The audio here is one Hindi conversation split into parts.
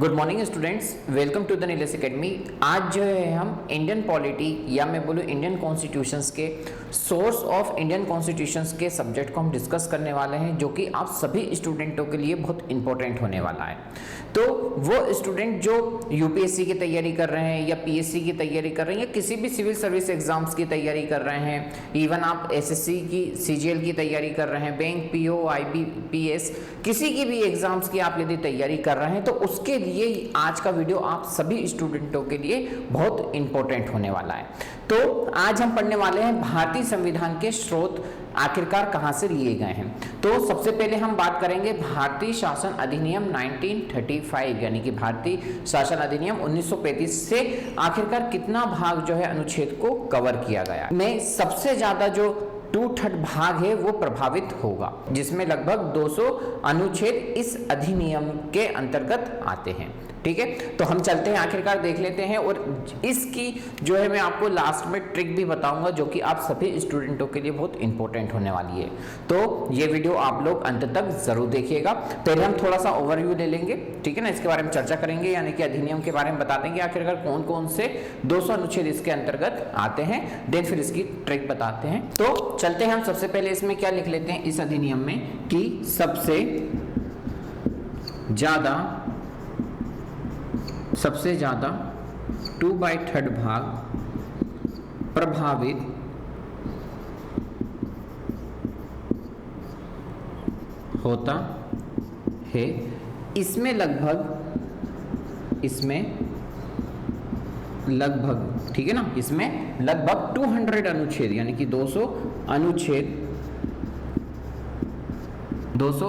Good morning students, welcome to the Neeles academy. आज जो है हम इंडियन पॉलिटी या मैं बोलूँ इंडियन कॉन्स्टिट्यूशंस के सोर्स ऑफ इंडियन कॉन्स्टिट्यूशंस के सब्जेक्ट को हम डिस्कस करने वाले हैं, जो कि आप सभी स्टूडेंटों के लिए बहुत इंपॉर्टेंट होने वाला है। तो वो स्टूडेंट जो यूपीएससी की तैयारी कर रहे हैं या पीएससी की तैयारी कर रहे हैं या किसी भी सिविल सर्विस एग्जाम्स की तैयारी कर रहे हैं, इवन आप एसएससी की सीजीएल की तैयारी कर रहे हैं, बैंक पीओ आईबीपीएस किसी की भी एग्जाम्स की आप यदि तैयारी कर रहे हैं, तो उसके लिए आज का वीडियो आप सभी स्टूडेंटों के लिए बहुत इंपॉर्टेंट होने वाला है। तो आज हम पढ़ने वाले हैं भारतीय संविधान के स्रोत आखिरकार कहां से लिए गए हैं। तो सबसे पहले हम बात करेंगे भारतीय शासन अधिनियम 1935 यानी कि भारतीय शासन अधिनियम 1935 से आखिरकार कितना भाग जो है अनुच्छेद को कवर किया गया है। में सबसे ज्यादा जो 2/3 भाग है वो प्रभावित होगा, जिसमें लगभग 200 अनुच्छेद इस अधिनियम के अंतर्गत आते हैं। ठीक है, तो हम चलते हैं, आखिरकार देख लेते हैं और इसकी जो है मैं आपको लास्ट में ट्रिक भी बताऊंगा, जो कि आप सभी स्टूडेंटों के लिए बहुत इंपॉर्टेंट होने वाली है। तो ये वीडियो आप लोग अंत तक जरूर देखिएगा। पहले हम थोड़ा सा ओवरव्यू ले लेंगे, ठीक है ना, इसके बारे में चर्चा करेंगे, यानी कि अधिनियम के बारे में बता देंगे आखिरकार कौन कौन से 200 अनुच्छेद इसके अंतर्गत आते हैं, देन फिर इसकी ट्रिक बताते हैं। तो चलते हैं हम सबसे पहले इसमें क्या लिख लेते हैं इस अधिनियम में कि सबसे ज्यादा 2/3 भाग प्रभावित होता है। इसमें लगभग ठीक है ना, इसमें लगभग 200 अनुच्छेद यानी कि 200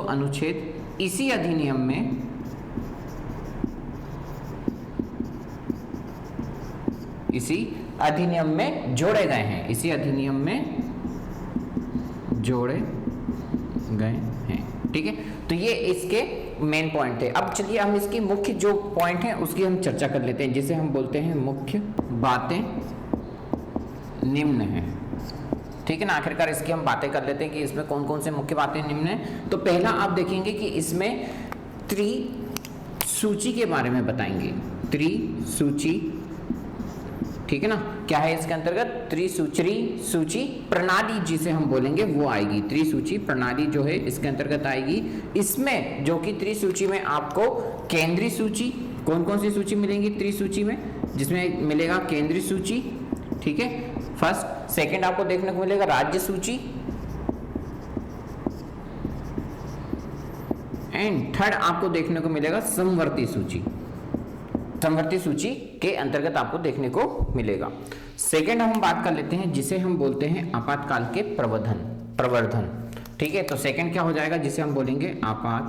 अनुच्छेद इसी अधिनियम में जोड़े गए हैं, इसी अधिनियम में जोड़े गए हैं। ठीक है, तो ये इसके मेन पॉइंट थे। अब चलिए हम इसकी मुख्य जो पॉइंट है उसकी हम चर्चा कर लेते हैं, जिसे हम बोलते हैं मुख्य बातें निम्न हैं। ठीक है ना, आखिरकार इसकी हम बातें कर लेते हैं कि इसमें कौन कौन से मुख्य बातें निम्न हैं। तो पहला आप देखेंगे कि इसमें त्रिसूची के बारे में बताएंगे। त्रिसूची, ठीक है ना, क्या है इसके अंतर्गत? त्रिसूची प्रणाली जिसे हम बोलेंगे वो आएगी। त्रिसूची प्रणाली जो है इसके अंतर्गत आएगी। इसमें जो कि त्रिसूची में आपको केंद्रीय सूची, कौन कौन सी सूची मिलेंगी त्रिसूची में, जिसमें मिलेगा केंद्रीय सूची, ठीक है, फर्स्ट। सेकंड आपको देखने को मिलेगा राज्य सूची, एंड थर्ड आपको देखने को मिलेगा समवर्ती सूची। समवर्ती सूची के अंतर्गत आपको देखने को मिलेगा। सेकंड हम बात कर लेते हैं जिसे हम बोलते हैं आपातकाल के प्रवर्धन। ठीक है, तो सेकंड क्या हो जाएगा, जिसे हम बोलेंगे आपातकाल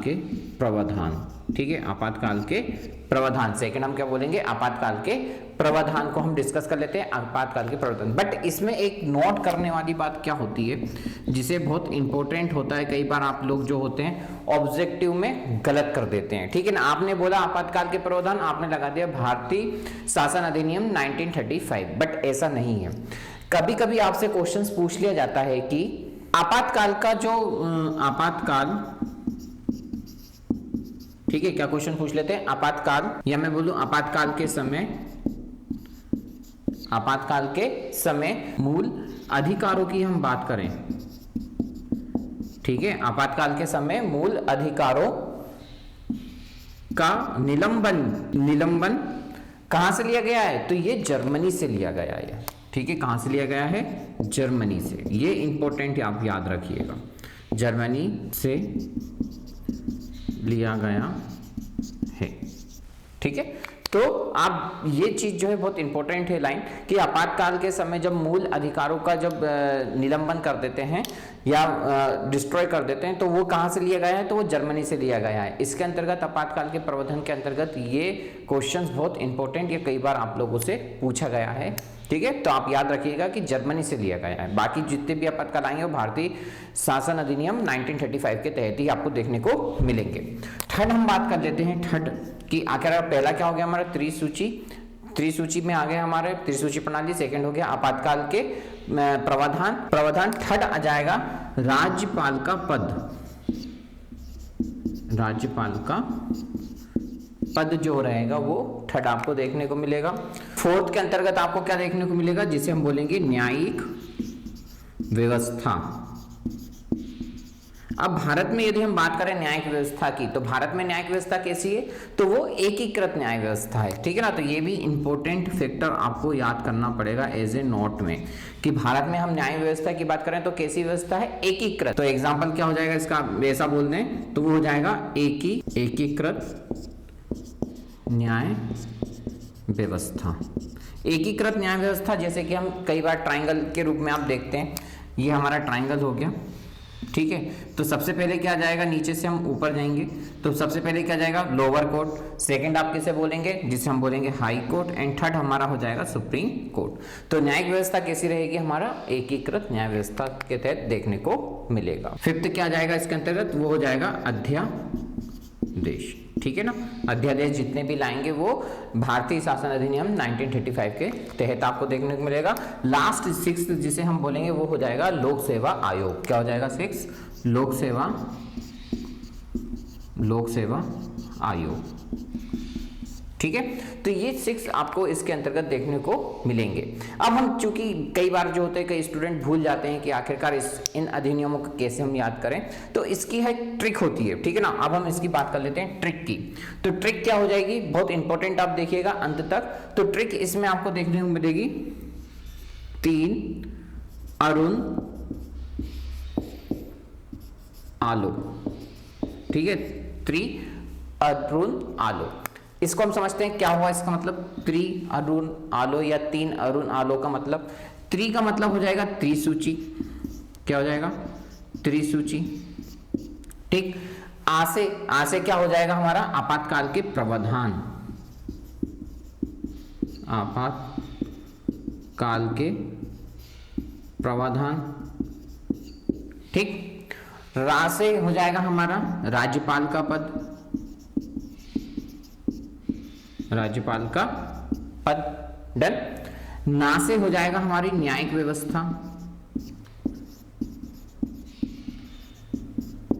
के प्रावधान। ठीक है, आपातकाल के प्रावधान, सेकंड हम क्या बोलेंगे, आपातकाल के प्रावधान को हम डिस्कस कर लेते हैं, आपातकाल के प्रावधान। बट इसमें एक नोट करने वाली बात क्या होती है, जिसे बहुत इंपॉर्टेंट होता है, कई बार आप लोग जो होते हैं ऑब्जेक्टिव में गलत कर देते हैं। ठीक है ना, आपने बोला आपातकाल के प्रावधान, आपने लगा दिया भारतीय शासन अधिनियम 1935, बट ऐसा नहीं है। कभी कभी आपसे क्वेश्चन पूछ लिया जाता है कि आपातकाल का जो आपातकाल, ठीक है, क्या क्वेश्चन पूछ लेते हैं, आपातकाल या मैं बोलूं आपातकाल के समय मूल अधिकारों की हम बात करें। ठीक है, आपातकाल के समय मूल अधिकारों का निलंबन कहां से लिया गया है, तो ये जर्मनी से लिया गया है। ठीक है, कहां से लिया गया है, जर्मनी से। ये इंपॉर्टेंट आप याद रखिएगा, जर्मनी से लिया गया है। ठीक है, तो आप ये चीज जो है बहुत इंपॉर्टेंट है लाइन, कि आपातकाल के समय जब मूल अधिकारों का जब निलंबन कर देते हैं या डिस्ट्रॉय कर देते हैं, तो वो कहां से लिया गया है, तो वो जर्मनी से लिया गया है। इसके अंतर्गत आपातकाल के प्रावधान के अंतर्गत ये क्वेश्चंस बहुत इंपॉर्टेंट, ये कई बार आप लोगों से पूछा गया है। ठीक है, तो आप याद रखिएगा कि जर्मनी से लिया गया है। बाकी जितने भी आपातकाल आएंगे वो भारतीय शासन अधिनियम 1935 के तहत ही आपको देखने को मिलेंगे। थर्ड हम बात कर लेते हैं, थर्ड की आखिर पहला क्या हो गया हमारा, त्रिसूची। त्रिसूची में आ गए हमारे त्रिसूची प्रणाली, सेकंड हो गया आपातकाल के प्रावधान। थर्ड आ जाएगा राज्यपाल का पद। राज्यपाल का पद जो रहेगा वो थर्ड आपको देखने को मिलेगा। फोर्थ के अंतर्गत आपको क्या देखने को मिलेगा, जिसे हम बोलेंगे न्यायिक व्यवस्था। अब भारत में यदि हम बात करें न्यायिक व्यवस्था की, तो भारत में न्यायिक व्यवस्था कैसी है, तो वो एकीकृत न्याय व्यवस्था है, ठीक है ना। तो ये भी इंपॉर्टेंट फैक्टर आपको याद करना पड़ेगा एज ए नोट में, कि भारत में हम न्याय व्यवस्था की बात करें तो कैसी व्यवस्था है, एकीकृत। तो एग्जाम्पल क्या हो जाएगा इसका, ऐसा बोल दें तो वो हो जाएगा एकीकृत न्याय व्यवस्था। एकीकृत न्याय व्यवस्था जैसे कि हम कई बार ट्राइंगल के रूप में आप देखते हैं, ये हमारा ट्राइंगल हो गया, ठीक है। तो सबसे पहले क्या जाएगा, नीचे से हम ऊपर जाएंगे तो सबसे पहले क्या जाएगा, लोअर कोर्ट। सेकंड आप किसे बोलेंगे, जिसे हम बोलेंगे हाई कोर्ट। एंड थर्ड हमारा हो जाएगा सुप्रीम कोर्ट। तो न्यायिक व्यवस्था कैसी रहेगी, हमारा एकीकृत न्याय व्यवस्था के तहत देखने को मिलेगा। फिफ्थ क्या जाएगा इसके अंतर्गत, वो हो जाएगा अध्यादेश, ठीक है ना। अध्यादेश जितने भी लाएंगे वो भारतीय शासन अधिनियम 1935 के तहत आपको देखने को मिलेगा। लास्ट सिक्स जिसे हम बोलेंगे वो हो जाएगा लोक सेवा आयोग। क्या हो जाएगा, सिक्स लोक सेवा आयोग, ठीक है। तो ये सिक्स आपको इसके अंतर्गत देखने को मिलेंगे। अब हम चूंकि कई बार जो होते हैं कई स्टूडेंट भूल जाते हैं कि आखिरकार इन अधिनियमों को कैसे हम याद करें, तो इसकी है ट्रिक होती है, ठीक है ना। अब हम इसकी बात कर लेते हैं ट्रिक की। तो ट्रिक क्या हो जाएगी, बहुत इंपॉर्टेंट, आप देखिएगा अंत तक। तो ट्रिक इसमें आपको देखने को मिलेगी 3 अरुण आलो, ठीक है, 3 अरुण आलो। इसको हम समझते हैं क्या हुआ, इसका मतलब 3 अरुण आलो या 3 अरुण आलो का मतलब, 3 का मतलब हो जाएगा त्रिसूची। क्या हो जाएगा, त्रिसूची, ठीक। आ से क्या हो जाएगा हमारा, आपातकाल के प्रावधान, आपातकाल के प्रावधान, ठीक। रा से हो जाएगा हमारा राज्यपाल का पद, राज्यपाल का पद, डन। ना से हो जाएगा हमारी न्यायिक व्यवस्था।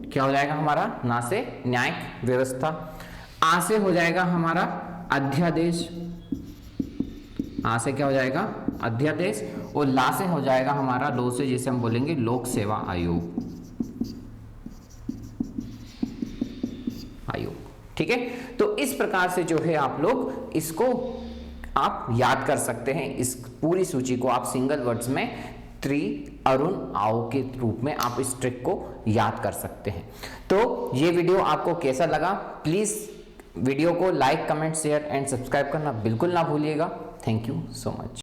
क्या हो जाएगा हमारा, ना से न्यायिक व्यवस्था। आ से हो जाएगा हमारा अध्यादेश, आ से क्या हो जाएगा, अध्यादेश। और ला से हो जाएगा हमारा, लो से जिसे हम बोलेंगे लोक सेवा आयोग, ठीक है। तो इस प्रकार से जो है आप लोग इसको आप याद कर सकते हैं। इस पूरी सूची को आप सिंगल वर्ड्स में 3 अरुण आओ के रूप में आप इस ट्रिक को याद कर सकते हैं। तो ये वीडियो आपको कैसा लगा, प्लीज वीडियो को like, comment, share and subscribe करना बिल्कुल ना भूलिएगा। Thank you so much.